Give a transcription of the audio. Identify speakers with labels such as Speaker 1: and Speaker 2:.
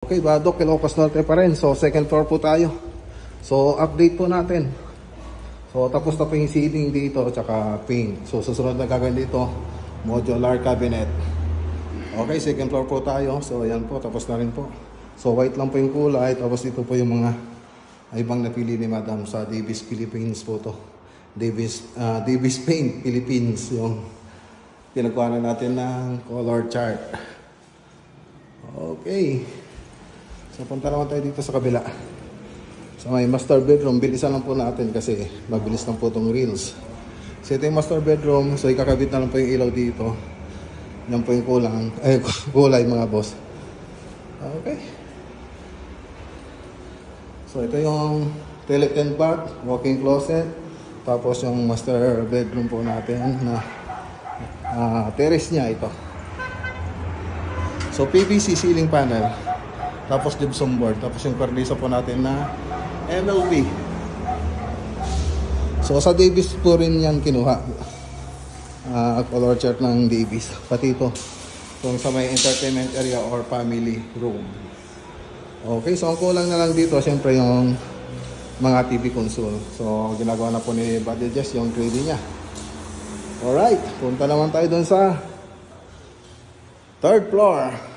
Speaker 1: Okay, Badok, Ilocos Norte pa rin. So, second floor po tayo. So, update po natin. So, tapos na po yung ceiling dito, tsaka paint. So, susunod na gagawin dito, modular cabinet. Okay, second floor po tayo. So, ayan po, tapos na rin po. So, white lang po yung kulay. Tapos dito po yung mga ibang napili ni Madam sa Davis Philippines po to. Davis Paint Philippines, yung pinagkuha na natin ng color chart. Okay. So, punta naman tayo dito sa kabila. So, may master bedroom. Bilisan lang po natin kasi mabilis lang po itong reels. So, ito yung master bedroom. So, ikakabit na lang po yung ilaw dito. Yan po yung kulay mga boss. Okay. So, ito yung toilet and bath, walk-in closet. Tapos yung master bedroom po natin na terrace niya ito. So, PVC ceiling panel. Tapos gypsum board. Tapos yung cornisa po natin na MLB. So, sa Davis po rin yan kinuha. Color chart ng Davis. Pati ito. Kung sa may entertainment area or family room. Okay, so ang kulang na lang dito, siyempre yung mga TV console. So, ginagawa na po ni Buddy Jess yung 3D niya. Alright, punta naman tayo dun sa third floor.